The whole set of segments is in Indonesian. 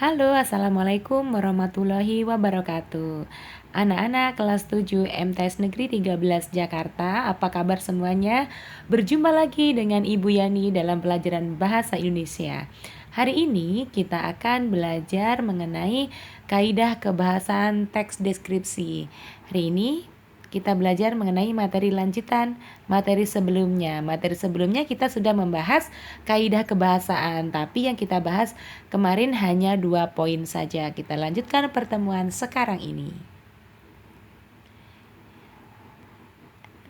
Halo, Assalamualaikum warahmatullahi wabarakatuh. Anak-anak kelas 7 MTS Negeri 13 Jakarta, apa kabar semuanya? Berjumpa lagi dengan Ibu Yani dalam pelajaran Bahasa Indonesia. Hari ini kita akan belajar mengenai kaidah kebahasaan teks deskripsi. Hari ini kita belajar mengenai materi lanjutan materi sebelumnya. Materi sebelumnya kita sudah membahas kaidah kebahasaan, tapi yang kita bahas kemarin hanya 2 poin saja. Kita lanjutkan pertemuan sekarang ini.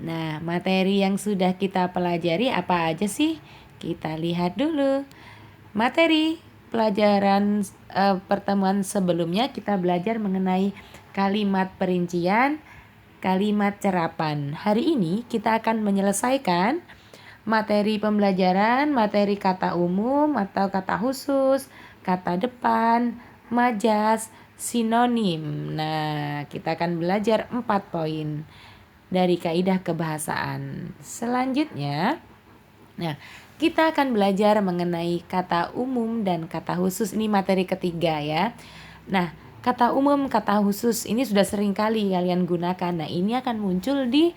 Nah, materi yang sudah kita pelajari apa aja sih? Kita lihat dulu. Materi pelajaran pertemuan sebelumnya kita belajar mengenai kalimat perincian, kalimat cerapan. Hari ini kita akan menyelesaikan materi pembelajaran, materi kata umum atau kata khusus, kata depan, majas, sinonim. Nah, kita akan belajar 4 poin dari kaidah kebahasaan. Selanjutnya, kita akan belajar mengenai kata umum dan kata khusus. Ini materi ketiga ya. Nah, kata umum, kata khusus ini sudah sering kali kalian gunakan. Nah, ini akan muncul di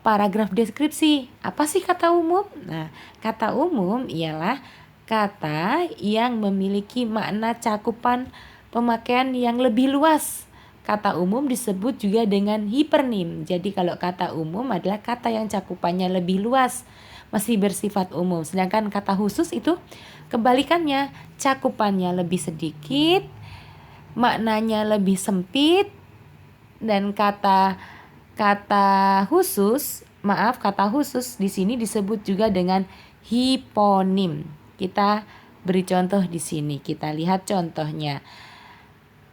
paragraf deskripsi. Apa sih kata umum? Nah, kata umum ialah kata yang memiliki makna cakupan pemakaian yang lebih luas. Kata umum disebut juga dengan hipernim. Jadi kalau kata umum adalah kata yang cakupannya lebih luas, masih bersifat umum. Sedangkan kata khusus itu kebalikannya, cakupannya lebih sedikit, maknanya lebih sempit, dan kata khusus di sini disebut juga dengan hiponim. Kita beri contoh di sini. Kita lihat contohnya.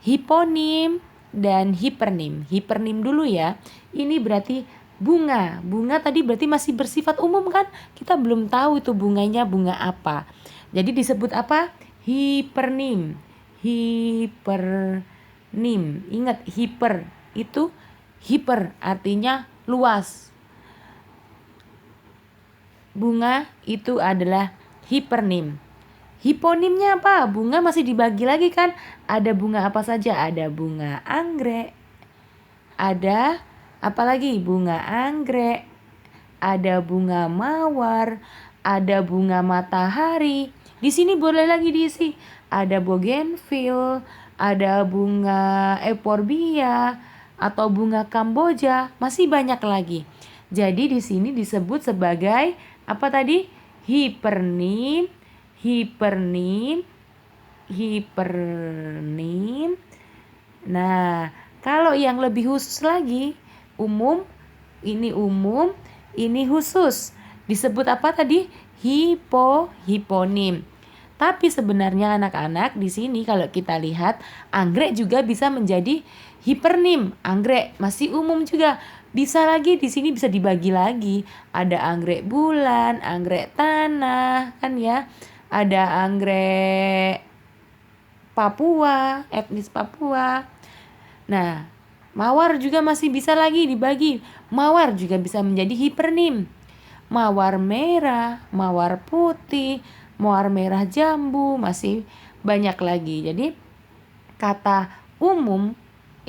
Hiponim dan hipernim. Hipernim dulu ya. Ini berarti bunga. Bunga tadi berarti masih bersifat umum kan? Kita belum tahu itu bunganya bunga apa. Jadi disebut apa? Hipernim. Hipernim. Ingat hiper itu hiper artinya luas. Bunga itu adalah hipernim. Hiponimnya apa? Bunga masih dibagi lagi kan? Ada bunga apa saja? Ada bunga anggrek. Ada apa lagi? Bunga anggrek. Ada bunga mawar. Ada bunga matahari. Di sini boleh lagi diisi. Ada bougainville. Ada bunga euphorbia atau bunga kamboja. Masih banyak lagi. Jadi di sini disebut sebagai apa tadi? Hipernim. Hipernim. Nah, kalau yang lebih khusus lagi, umum, ini khusus. Disebut apa tadi? Hiponim. Tapi sebenarnya anak-anak di sini kalau kita lihat anggrek juga bisa menjadi hipernim. Anggrek masih umum juga. Bisa lagi di sini bisa dibagi lagi. Ada anggrek bulan, anggrek tanah, kan ya. Ada anggrek Papua, etnis Papua. Nah, mawar juga masih bisa lagi dibagi. Mawar juga bisa menjadi hipernim. Mawar merah, mawar putih, mawar merah jambu, masih banyak lagi. Jadi kata umum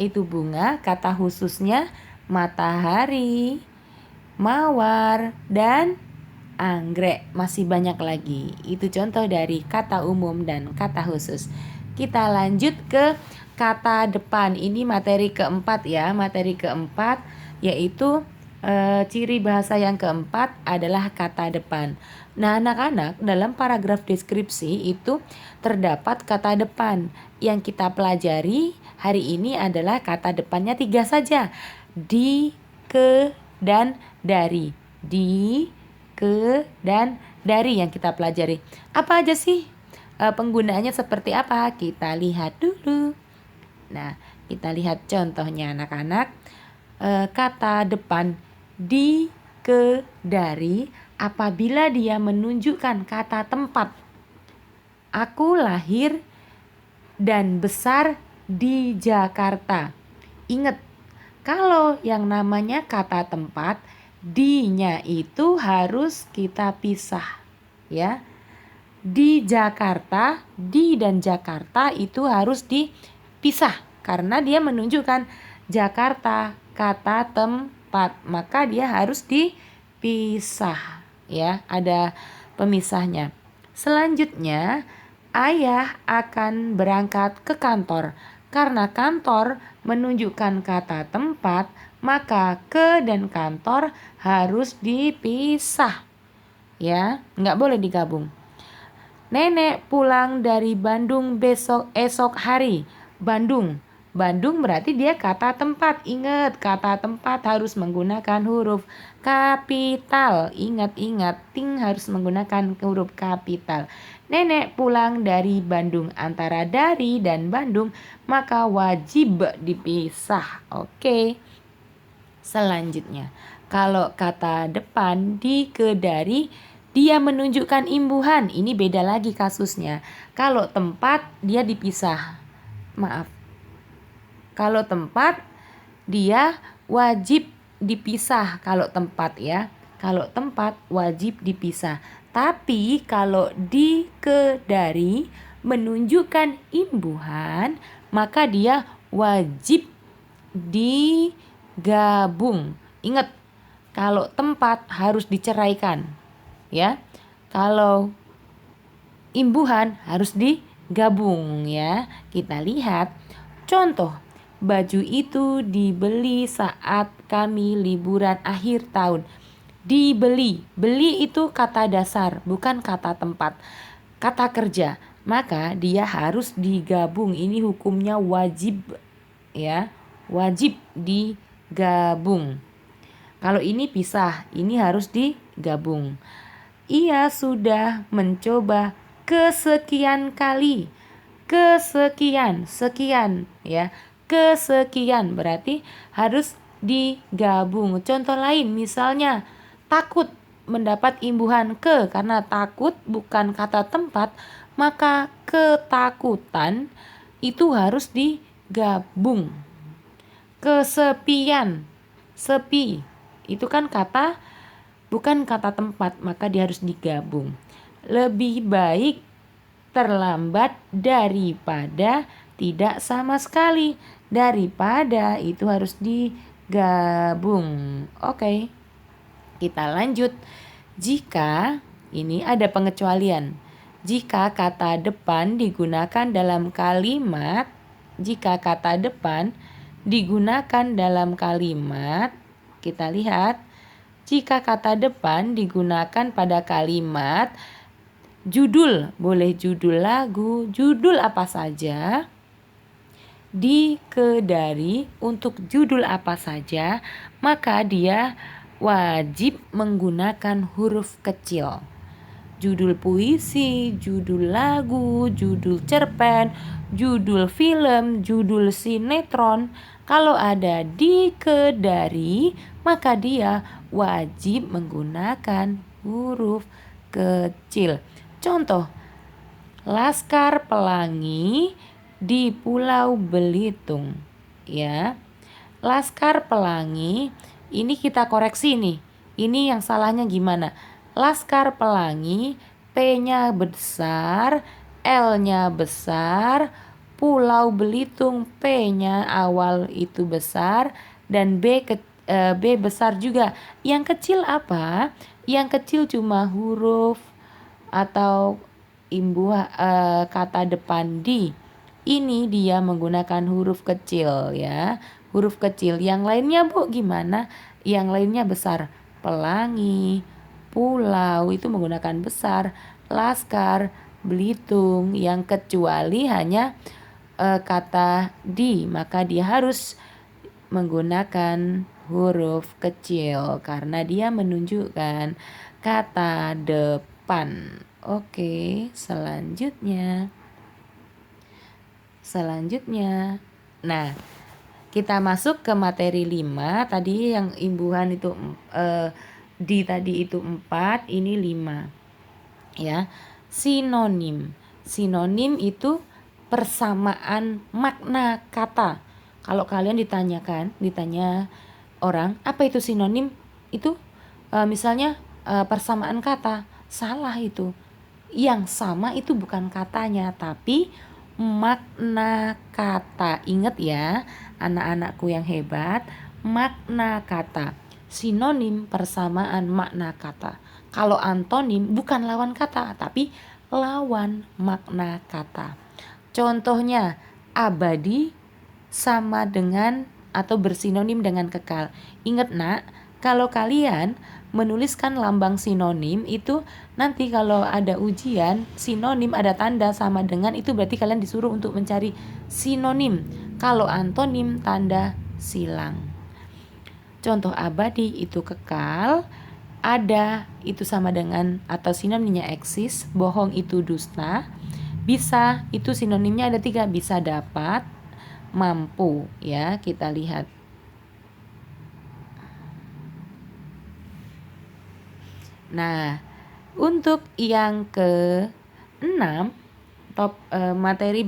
itu bunga, kata khususnya matahari, mawar, dan anggrek. Masih banyak lagi. Itu contoh dari kata umum dan kata khusus. Kita lanjut ke kata depan. Ini materi keempat ya. Materi keempat yaitu ciri bahasa yang keempat adalah kata depan. Nah, anak-anak, dalam paragraf deskripsi itu terdapat kata depan. Yang kita pelajari hari ini adalah kata depannya 3 saja. Di, ke, dan dari. Di, ke, dan dari yang kita pelajari. Apa aja sih penggunaannya seperti apa? Kita lihat dulu. Nah, kita lihat contohnya anak-anak. Kata depan di, ke, dari apabila dia menunjukkan kata tempat. Aku lahir dan besar di Jakarta. Ingat, kalau yang namanya kata tempat, di-nya itu harus kita pisah ya. Di Jakarta, di dan Jakarta itu harus dipisah karena dia menunjukkan Jakarta kata tempat, maka dia harus dipisah ya, ada pemisahnya. Selanjutnya, ayah akan berangkat ke kantor. Karena kantor menunjukkan kata tempat, maka ke dan kantor harus dipisah ya, nggak boleh digabung. Nenek pulang dari Bandung esok hari. Bandung. Bandung berarti dia kata tempat. Ingat, kata tempat harus menggunakan huruf kapital. Ingat, ting harus menggunakan huruf kapital. Nenek pulang dari Bandung. Antara dari dan Bandung maka wajib dipisah. Oke. Selanjutnya, kalau kata depan dari dia menunjukkan imbuhan. Ini beda lagi kasusnya. Kalau tempat dia dipisah. Maaf. Kalau tempat dia wajib dipisah kalau tempat ya. Kalau tempat wajib dipisah. Tapi kalau dari menunjukkan imbuhan, maka dia wajib digabung. Ingat, kalau tempat harus diceraikan ya. Kalau imbuhan harus digabung ya. Kita lihat contoh. Baju itu dibeli saat kami liburan akhir tahun. Dibeli. Beli itu kata dasar, bukan kata tempat. Kata kerja. Maka dia harus digabung. Ini hukumnya wajib ya. Wajib digabung. Kalau ini pisah, ini harus digabung. Ia sudah mencoba kesekian kali. Sekian ya. Kesekian berarti harus digabung. Contoh lain misalnya takut mendapat imbuhan ke, karena takut bukan kata tempat, maka ketakutan itu harus digabung. Kesepian, sepi itu kan kata bukan kata tempat, maka dia harus digabung. Lebih baik terlambat daripada tidak sama sekali. Daripada itu harus digabung. Oke. Kita lanjut. Jika ini ada pengecualian. Jika kata depan digunakan dalam kalimat, kita lihat, jika kata depan digunakan pada kalimat judul, boleh judul lagu, judul apa saja. Dari untuk judul apa saja, maka dia wajib menggunakan huruf kecil. Judul puisi, judul lagu, judul cerpen, judul film, judul sinetron. Kalau ada dari, maka dia wajib menggunakan huruf kecil. Contoh, Laskar Pelangi di Pulau Belitung ya. Laskar Pelangi, ini kita koreksi nih. Ini yang salahnya gimana? Laskar Pelangi, P-nya besar, L-nya besar, Pulau Belitung, P-nya awal itu besar, dan B besar juga. Yang kecil apa? Yang kecil cuma huruf atau kata depan di. Ini dia menggunakan huruf kecil ya. Huruf kecil. Yang lainnya Bu gimana? Yang lainnya besar. Pelangi, pulau itu menggunakan besar. Laskar, Belitung. Yang kecuali hanya kata di, maka dia harus menggunakan huruf kecil karena dia menunjukkan kata depan. Oke, selanjutnya. Nah, kita masuk ke materi 5. Tadi yang imbuhan itu tadi itu 4, ini 5. Ya. Sinonim. Sinonim itu persamaan makna kata. Kalau kalian ditanya orang, apa itu sinonim? Itu misalnya persamaan kata. Salah itu. Yang sama itu bukan katanya, tapi makna kata. Ingat ya, anak-anakku yang hebat, makna kata. Sinonim persamaan makna kata. Kalau antonim bukan lawan kata, tapi lawan makna kata. Contohnya, abadi sama dengan atau bersinonim dengan kekal. Ingat nak, kalau kalian menuliskan lambang sinonim itu nanti kalau ada ujian sinonim ada tanda sama dengan itu berarti kalian disuruh untuk mencari sinonim. Kalau antonim tanda silang. Contoh abadi itu kekal, ada itu sama dengan atau sinonimnya eksis, bohong itu dusta, bisa itu sinonimnya ada 3, bisa dapat, mampu ya, kita lihat. Nah, untuk yang ke-6 materi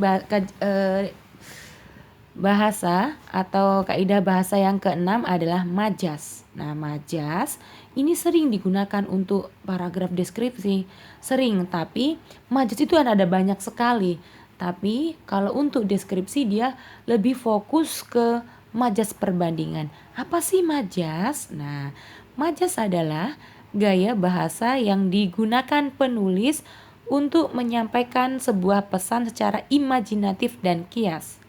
bahasa atau kaidah bahasa yang ke-6 adalah majas. Nah, majas ini sering digunakan untuk paragraf deskripsi, sering, tapi majas itu ada banyak sekali. Tapi kalau untuk deskripsi dia lebih fokus ke majas perbandingan. Apa sih majas? Nah, majas adalah gaya bahasa yang digunakan penulis untuk menyampaikan sebuah pesan secara imajinatif dan kias.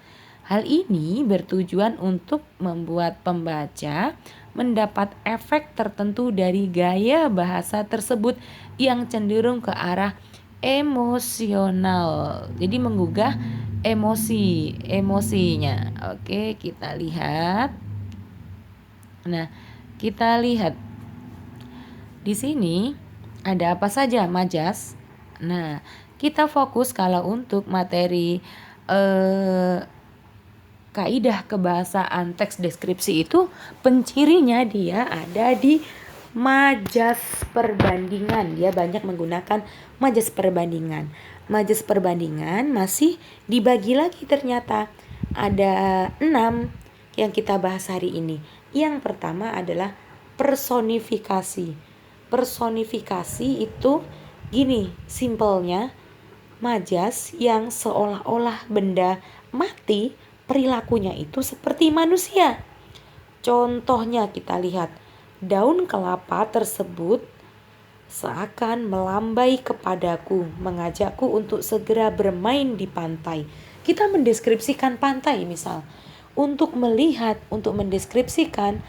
Hal ini bertujuan untuk membuat pembaca mendapat efek tertentu dari gaya bahasa tersebut yang cenderung ke arah emosional. Jadi menggugah emosinya. Oke, kita lihat. Nah, kita lihat di sini ada apa saja majas. Nah, kita fokus kalau untuk materi kaidah kebahasaan teks deskripsi itu pencirinya dia ada di majas perbandingan. Dia banyak menggunakan majas perbandingan. Majas perbandingan masih dibagi lagi ternyata. Ada 6 yang kita bahas hari ini. Yang pertama adalah personifikasi. Personifikasi itu gini simpelnya, majas yang seolah-olah benda mati perilakunya itu seperti manusia. Contohnya kita lihat, daun kelapa tersebut seakan melambai kepadaku, mengajakku untuk segera bermain di pantai. Kita mendeskripsikan pantai misal. Untuk melihat, untuk mendeskripsikan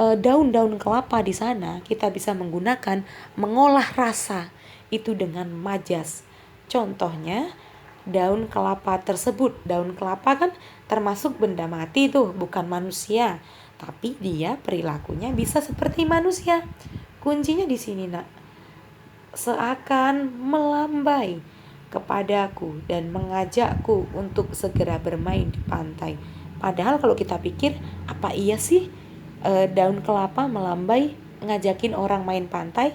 daun-daun kelapa di sana, kita bisa menggunakan mengolah rasa itu dengan majas. Contohnya, daun kelapa tersebut. Daun kelapa kan termasuk benda mati tuh, bukan manusia. Tapi dia perilakunya bisa seperti manusia. Kuncinya di sini nak. Seakan melambai kepadaku dan mengajakku untuk segera bermain di pantai. Padahal kalau kita pikir, apa iya sih daun kelapa melambai ngajakin orang main pantai?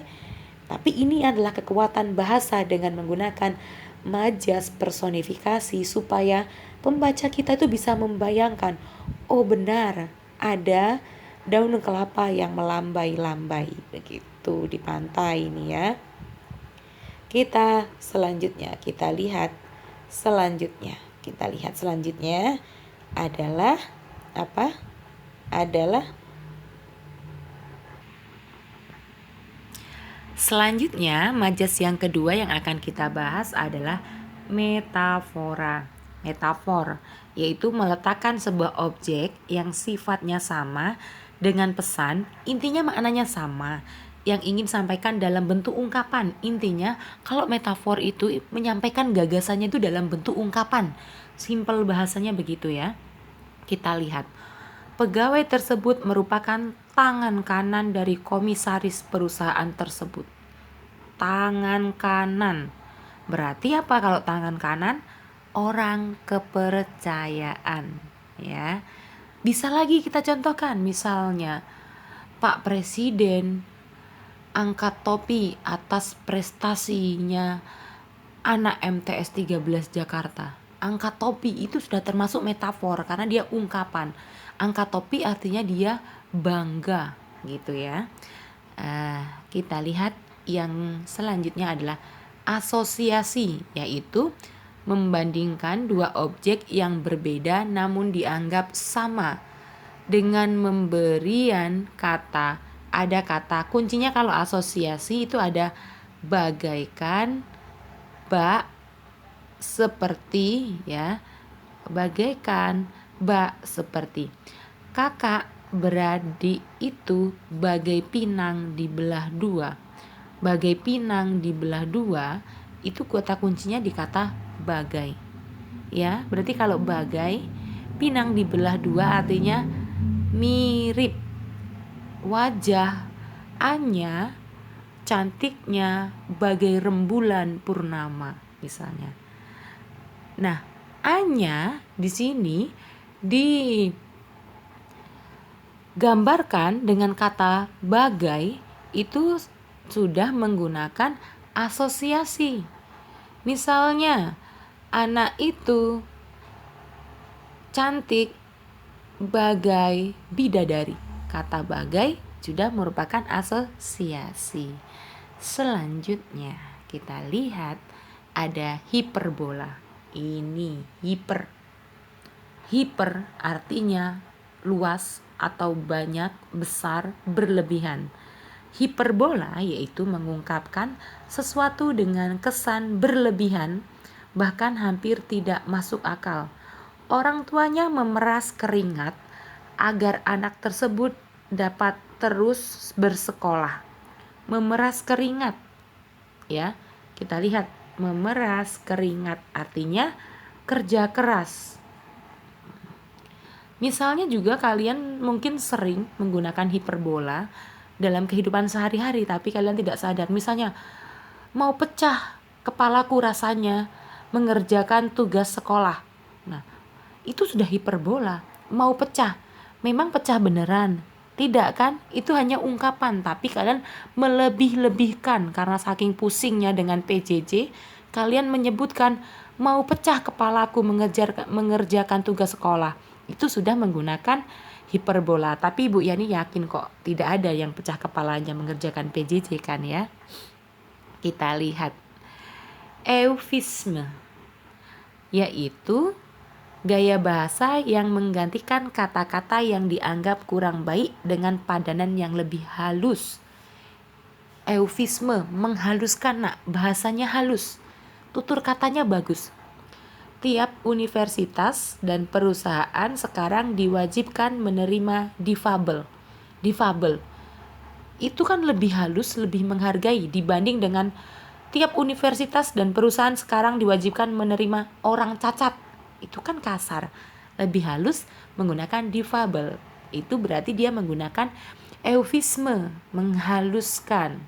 Tapi ini adalah kekuatan bahasa dengan menggunakan majas personifikasi supaya pembaca kita itu bisa membayangkan, oh benar ada daun kelapa yang melambai-lambai begitu di pantai ini ya. Kita lihat selanjutnya adalah apa? Selanjutnya, majas yang kedua yang akan kita bahas adalah metafora. Metafor, yaitu meletakkan sebuah objek yang sifatnya sama dengan pesan, intinya maknanya sama, yang ingin sampaikan dalam bentuk ungkapan. Intinya, kalau metafor itu menyampaikan gagasannya itu dalam bentuk ungkapan. Simpel bahasanya begitu ya. Kita lihat. Pegawai tersebut merupakan tangan kanan dari komisaris perusahaan tersebut. Tangan kanan. Berarti apa kalau tangan kanan? Orang kepercayaan, ya. Bisa lagi kita contohkan, misalnya Pak Presiden angkat topi atas prestasinya anak MTS 13 Jakarta. Angkat topi itu sudah termasuk metafor karena dia ungkapan. Angkat topi artinya dia bangga gitu ya. Kita lihat yang selanjutnya adalah asosiasi, yaitu membandingkan dua objek yang berbeda namun dianggap sama dengan memberian kata. Ada kata kuncinya kalau asosiasi itu ada bagaikan, bak, seperti, ya. Bagaikan, bak, seperti. Kakak beradik itu bagai pinang dibelah dua. Bagai pinang dibelah dua itu kata kuncinya di kata bagai. Ya, berarti kalau bagai, pinang dibelah dua artinya mirip. Wajah Anya cantiknya bagai rembulan purnama misalnya. Nah, Anya di sini digambarkan dengan kata bagai itu sudah menggunakan asosiasi. Misalnya, anak itu cantik bagai bidadari. Kata bagai sudah merupakan asosiasi. Selanjutnya kita lihat ada hiperbola. Ini hiper. Hiper artinya luas atau banyak, besar, berlebihan. Hiperbola yaitu mengungkapkan sesuatu dengan kesan berlebihan, bahkan hampir tidak masuk akal. Orang tuanya memeras keringat agar anak tersebut dapat terus bersekolah. Memeras keringat, ya. Kita lihat, memeras keringat artinya kerja keras. Misalnya juga kalian mungkin sering menggunakan hiperbola dalam kehidupan sehari-hari tapi kalian tidak sadar. Misalnya, mau pecah kepalaku rasanya mengerjakan tugas sekolah. Nah, itu sudah hiperbola. Mau pecah. Memang pecah beneran. Tidak kan? Itu hanya ungkapan. Tapi kalian melebih-lebihkan karena saking pusingnya dengan PJJ. Kalian menyebutkan mau pecah kepalaku mengerjakan tugas sekolah. Itu sudah menggunakan hiperbola. Tapi Ibu Yani yakin kok tidak ada yang pecah kepalanya mengerjakan PJJ kan ya. Kita lihat eufisme, yaitu gaya bahasa yang menggantikan kata-kata yang dianggap kurang baik dengan padanan yang lebih halus. Eufisme, menghaluskan, bahasanya halus, tutur katanya bagus. Tiap universitas dan perusahaan sekarang diwajibkan menerima difabel. Difabel itu kan lebih halus, lebih menghargai dibanding dengan tiap universitas dan perusahaan sekarang diwajibkan menerima orang cacat. Itu kan kasar. Lebih halus menggunakan difabel. Itu berarti dia menggunakan eufisme, menghaluskan.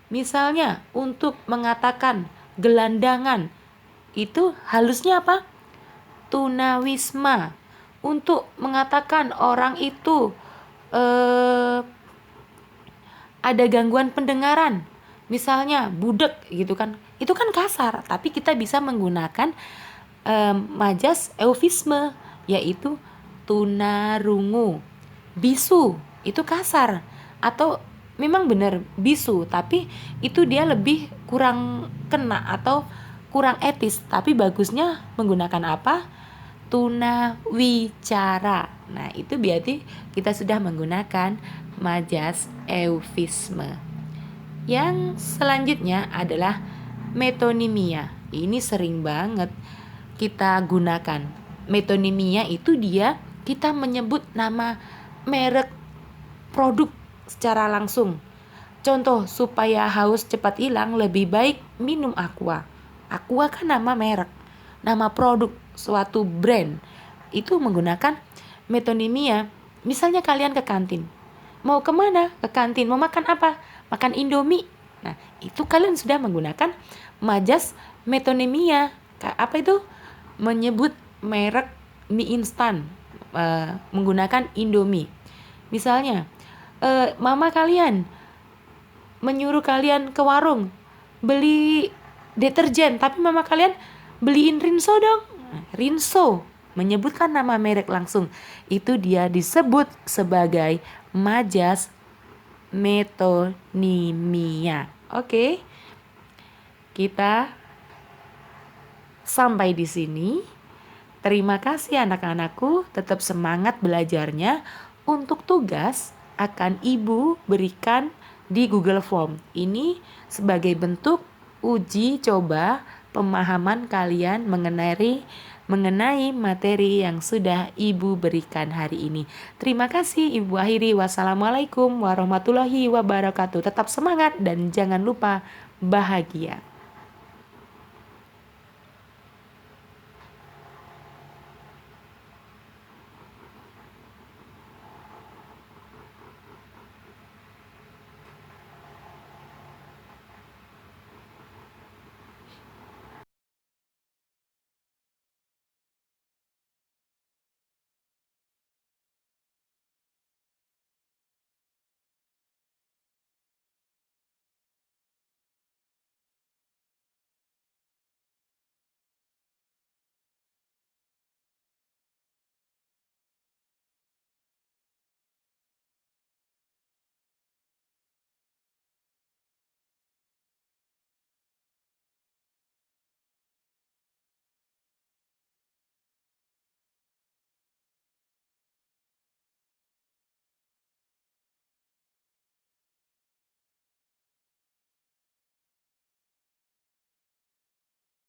Misalnya untuk mengatakan gelandangan, itu halusnya apa? Tunawisma. Untuk mengatakan orang itu ada gangguan pendengaran, misalnya budek gitu kan, itu kan kasar. Tapi kita bisa menggunakan majas eufisme, yaitu tunarungu. Bisu itu kasar, atau memang benar bisu tapi itu dia lebih kurang kena atau kurang etis. Tapi bagusnya menggunakan apa? Tunawicara. Nah, itu berarti kita sudah menggunakan majas eufisme. Yang selanjutnya adalah metonimia. Ini sering banget kita gunakan. Metonimia itu dia kita menyebut nama merek produk secara langsung. Contoh, supaya haus cepat hilang lebih baik minum Aqua. Aqua kan nama merek, nama produk suatu brand. Itu menggunakan metonimia. Misalnya kalian ke kantin. Mau kemana? Ke kantin. Mau makan apa? Makan Indomie. Nah, itu kalian sudah menggunakan majas metonimia. Apa itu? Menyebut merek mie instan, menggunakan Indomie. Misalnya, mama kalian menyuruh kalian ke warung beli deterjen, tapi mama kalian beliin Rinso dong. Rinso, menyebutkan nama merek langsung. Itu dia disebut sebagai majas metonimia. Oke. kita sampai di sini. Terima kasih anak-anakku, tetap semangat belajarnya. Untuk tugas akan Ibu berikan di Google Form. Ini sebagai bentuk uji coba pemahaman kalian mengenai materi yang sudah Ibu berikan hari ini. Terima kasih, Ibu akhiri. Wassalamualaikum warahmatullahi wabarakatuh. Tetap semangat dan jangan lupa bahagia.